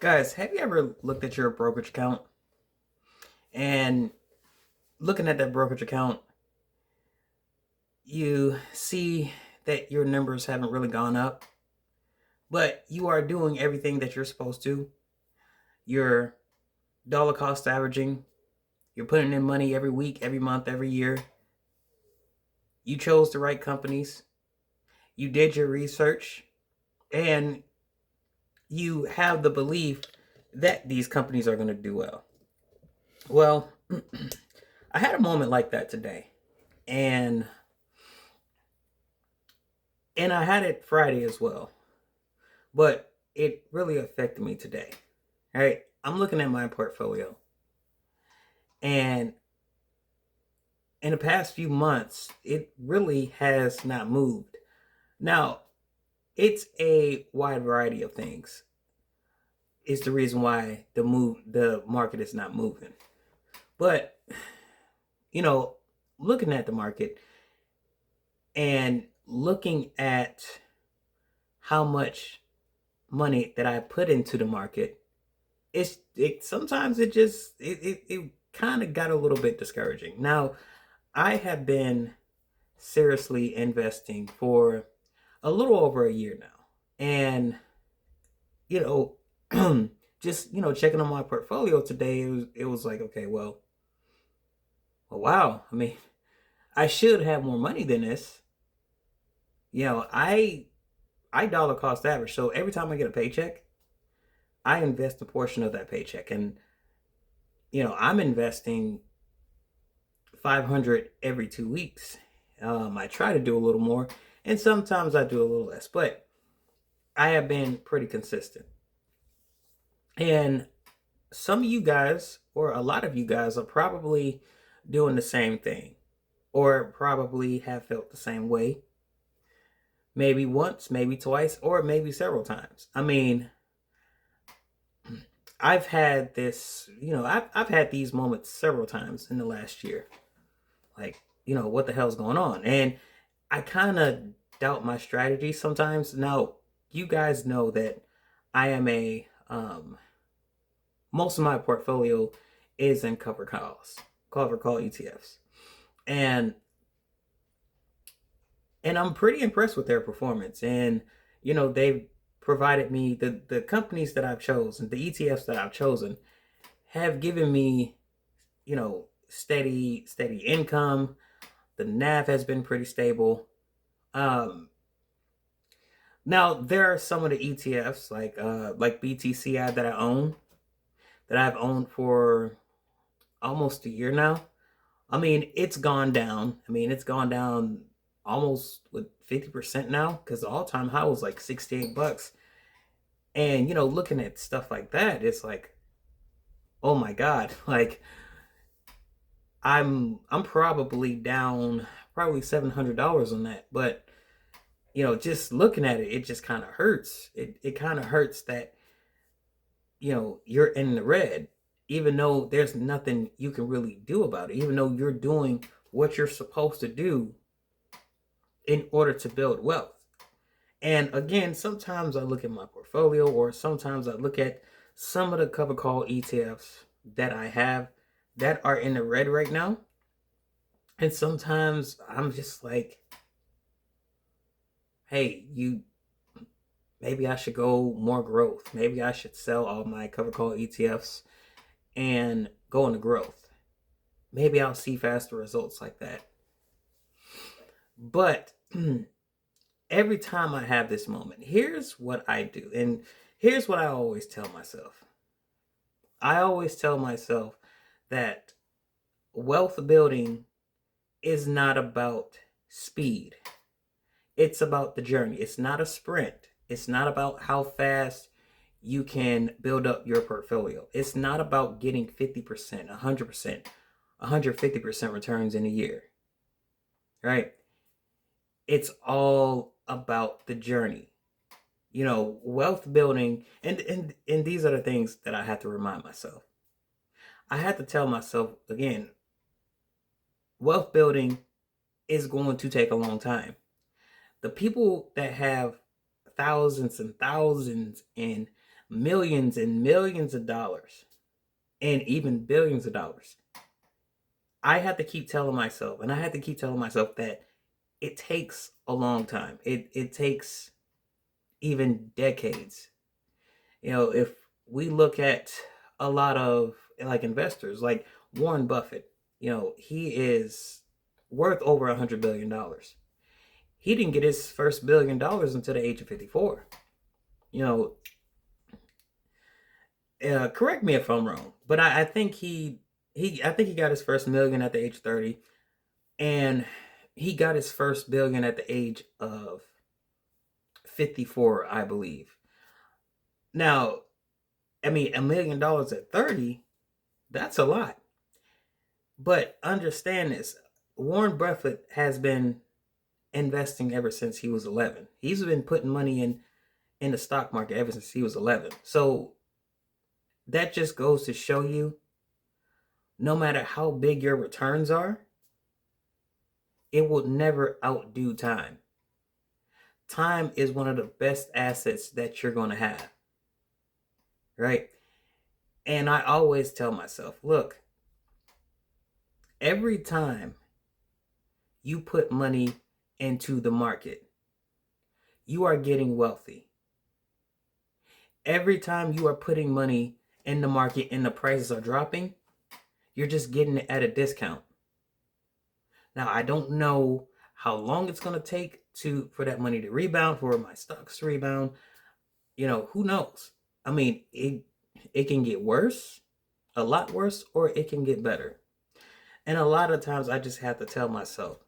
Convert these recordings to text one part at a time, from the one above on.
Guys, have you ever looked at your brokerage account and looking at that brokerage account, you see that your numbers haven't really gone up, but you are doing everything that you're supposed to. You're dollar cost averaging, you're putting in money every week, every month, every year. You chose the right companies, you did your research, and you have the belief that these companies are going to do well. Well, I had a moment like that today. And I had it Friday as well, but it really affected me today. All right, I'm looking at my portfolio, and in the past few months, it really has not moved. Now, it's a wide variety of things. It's the reason why the market is not moving. But you know, looking at the market and looking at how much money that I put into the market, it sometimes it kind of got a little bit discouraging. Now, I have been seriously investing for a little over a year now, and you know, just checking on my portfolio today, it was like, okay, well, wow. I mean, I should have more money than this. I dollar cost average, so every time I get a paycheck, I invest a portion of that paycheck, and I'm investing 500 every 2 weeks. I try to do a little more, and sometimes I do a little less, but I have been pretty consistent. And some of you guys, or a lot of you guys, are probably doing the same thing, or probably have felt the same way. Maybe once, maybe twice, or maybe several times. I mean, I've had this, I've had these moments several times in the last year. Like, what the hell's going on? And I kind of doubt my strategy sometimes. Now, you guys know that I am most of my portfolio is in cover call ETFs. And I'm pretty impressed with their performance. And, they've provided me the companies that I've chosen, the ETFs that I've chosen have given me, steady income. The NAV has been pretty stable. Um, Now there are some of the ETFs like BTCI that I've owned for almost a year now. I mean, it's gone down. I mean, it's gone down almost with 50% now because the all-time high was like $68. And looking at stuff like that, it's like, oh my God, like I'm probably down probably $700 on that. But just looking at it, it just kind of hurts. It kind of hurts that you're in the red, even though there's nothing you can really do about it, even though you're doing what you're supposed to do in order to build wealth. And again, sometimes I look at my portfolio, or sometimes I look at some of the cover call ETFs that I have that are in the red right now. And sometimes I'm just like, hey, maybe I should go more growth. Maybe I should sell all my cover call ETFs and go into growth. Maybe I'll see faster results like that. But every time I have this moment, here's what I do. And here's what I always tell myself. I always tell myself that wealth building is not about speed. It's about the journey. It's not a sprint. It's not about how fast you can build up your portfolio. It's not about getting 50%, 100%, 150% returns in a year, right? It's all about the journey. Wealth building, and these are the things that I have to remind myself. I have to tell myself again, wealth building is going to take a long time. The people that have thousands and thousands and millions of dollars and even billions of dollars. I had to keep telling myself, and I had to keep telling myself that it takes a long time. It takes even decades. If we look at a lot of like investors, like Warren Buffett, he is worth over $100 billion. He didn't get his first $1 billion until the age of 54. You know, correct me if I'm wrong, but I think I think he got his first million at the age of 30, and he got his first billion at the age of 54, I believe. Now, I mean, $1 million at 30, that's a lot. But understand this, Warren Buffett has been investing ever since he was 11. He's been putting money in the stock market ever since he was 11. So that just goes to show you, no matter how big your returns are, it will never outdo time. Time is one of the best assets that you're going to have, right? And I always tell myself, look, every time you put money into the market, you are getting wealthy. Every time you are putting money in the market and the prices are dropping, you're just getting it at a discount. Now, I don't know how long it's going to take for that money to rebound, for my stocks to rebound. Who knows? I mean, it can get worse, a lot worse, or it can get better. And a lot of times I just have to tell myself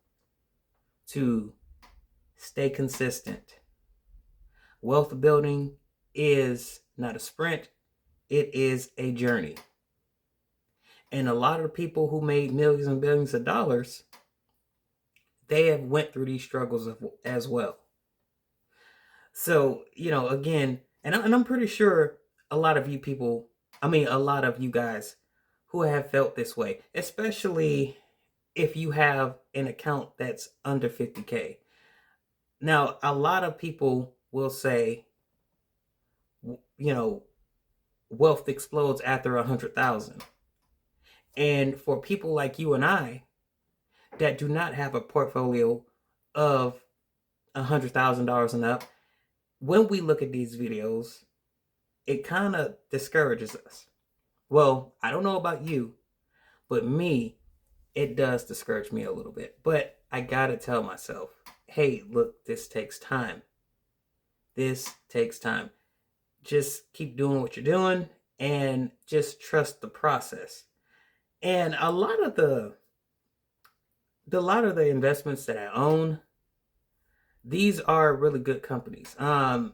to stay consistent. Wealth building is not a sprint, it is a journey. And a lot of the people who made millions and billions of dollars, they have went through these struggles as well. So, again, and I'm pretty sure a lot of you people, a lot of you guys who have felt this way, especially if you have an account that's under 50K. Now, a lot of people will say, wealth explodes after 100,000. And for people like you and I that do not have a portfolio of $100,000 and up, when we look at these videos, it kind of discourages us. Well, I don't know about you, but me, it does discourage me a little bit. But I gotta tell myself, hey, look, this takes time. This takes time. Just keep doing what you're doing and just trust the process. And a lot of the investments that I own, these are really good companies. I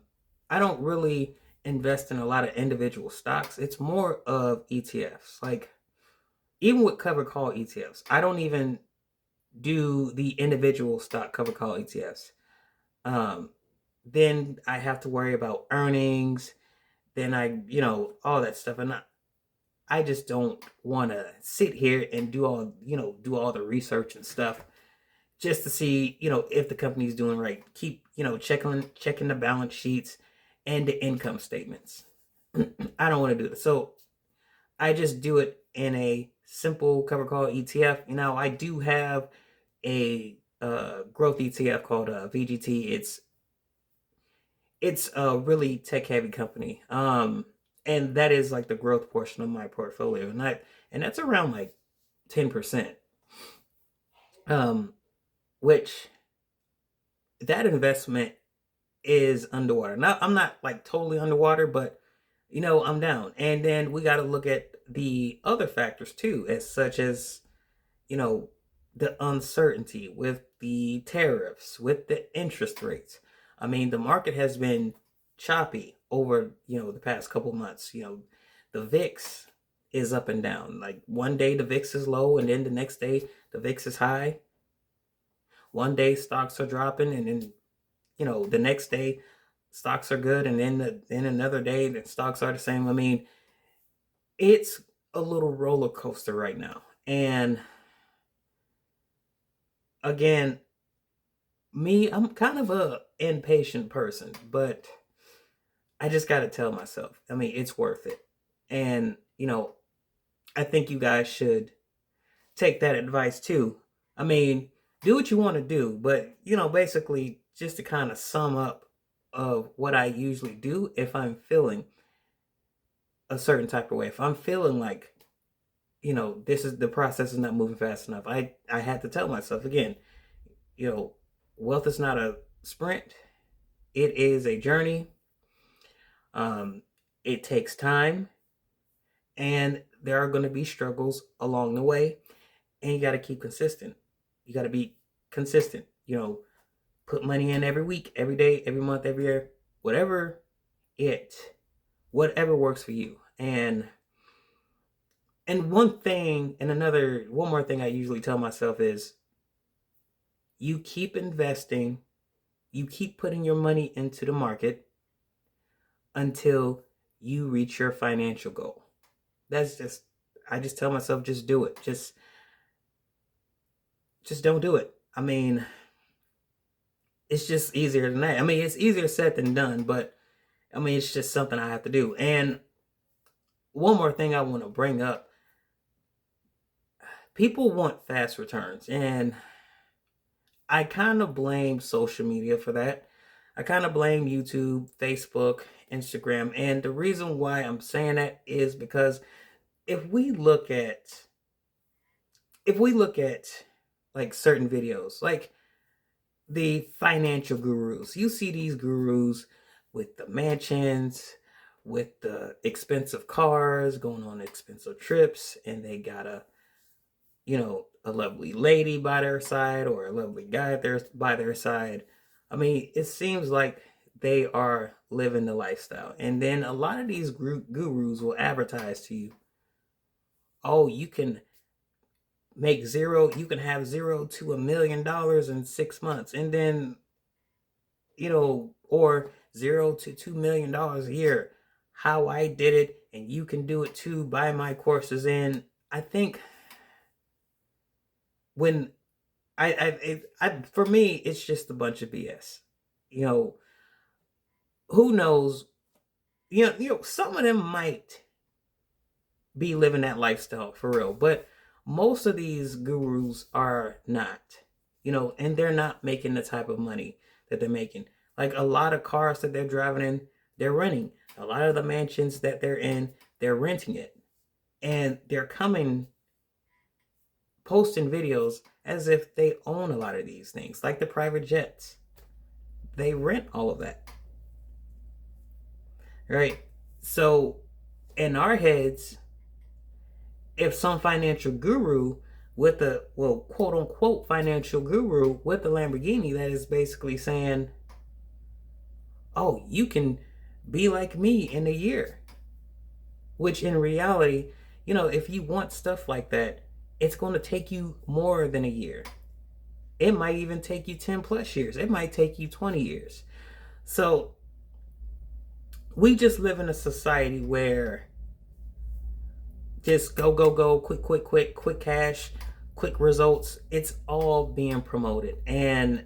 don't really invest in a lot of individual stocks. It's more of ETFs. Like, even with cover call ETFs, I don't even do the individual stock cover call ETFs. Then I have to worry about earnings. Then all that stuff. And I just don't want to sit here and do all the research and stuff just to see, if the company's doing right. Keep, checking the balance sheets and the income statements. I don't want to do this. So I just do it in a simple cover call ETF. I do have a growth ETF called VGT. It's a really tech heavy company. And that is like the growth portion of my portfolio. And that's around like 10%. Which that investment is underwater. Now, I'm not like totally underwater, but I'm down. And then we got to look at the other factors too, as such as, the uncertainty with the tariffs, with the interest rates. The market has been choppy over, the past couple months. The VIX is up and down. Like, one day the VIX is low, and then the next day the VIX is high. One day stocks are dropping, and then, the next day stocks are good, and then another day the stocks are the same. It's a little roller coaster right now. And again, me, I'm kind of a impatient person, but I just got to tell myself, I mean, it's worth it. And, I think you guys should take that advice too. I mean, do what you want to do, but, basically just to kind of sum up of what I usually do if I'm feeling a certain type of way. If I'm feeling like, this is the process is not moving fast enough, I had to tell myself again, you know, wealth is not a sprint. It is a journey. Um, it takes time, and there are going to be struggles along the way, and you got to keep consistent. You got to be consistent. Put money in every week, every day, every month, every year, whatever it, whatever works for you. And one more thing I usually tell myself is you keep investing, you keep putting your money into the market until you reach your financial goal. I just tell myself, just do it. Just don't do it. I mean, it's just easier than that. I mean, it's easier said than done, but I mean, it's just something I have to do. And one more thing I want to bring up, people want fast returns, and I kind of blame social media for that. I kind of blame YouTube, Facebook, Instagram. And the reason why I'm saying that is because if we look at like certain videos, like the financial gurus, you see these gurus with the mansions, with the expensive cars, going on expensive trips, and they got a lovely lady by their side or a lovely guy there by their side. I mean, it seems like they are living the lifestyle. And then a lot of these gurus will advertise to you, oh, you can have $0 to $1 million in 6 months. And then, or $0 to $2 million a year. How I did it, and you can do it too. Buy my courses. And I think when for me, it's just a bunch of BS. You know, who knows? Some of them might be living that lifestyle for real, but most of these gurus are not. And they're not making the type of money that they're making. Like a lot of cars that they're driving in, they're renting. A lot of the mansions that they're in, they're renting it, and they're posting videos as if they own a lot of these things, like the private jets. They rent all of that, right? So, in our heads, if some financial guru with a, well, quote unquote financial guru with a Lamborghini that is basically saying, oh, you can be like me in a year, which in reality, if you want stuff like that, it's going to take you more than a year. It might even take you 10 plus years. It might take you 20 years. So we just live in a society where just go, quick cash, quick results. It's all being promoted. And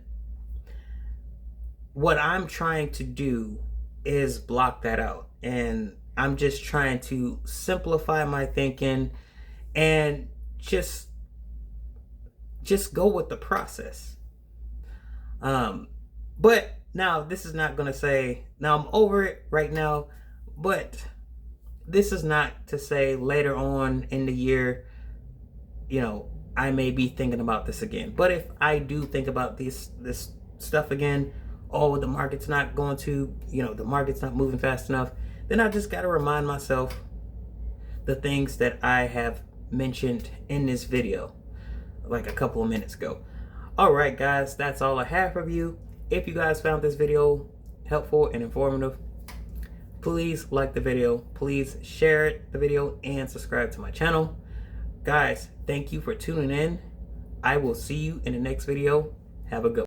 what I'm trying to do is block that out. And I'm just trying to simplify my thinking and just go with the process. But now this is not going to say, now I'm over it right now, but this is not to say later on in the year, I may be thinking about this again. But if I do think about this stuff again, oh, the market's not going to, the market's not moving fast enough, then I just got to remind myself the things that I have mentioned in this video like a couple of minutes ago. All right, guys, that's all I have for you. If you guys found this video helpful and informative, please like the video, please share the video, and subscribe to my channel. Guys, thank you for tuning in. I will see you in the next video. Have a good one.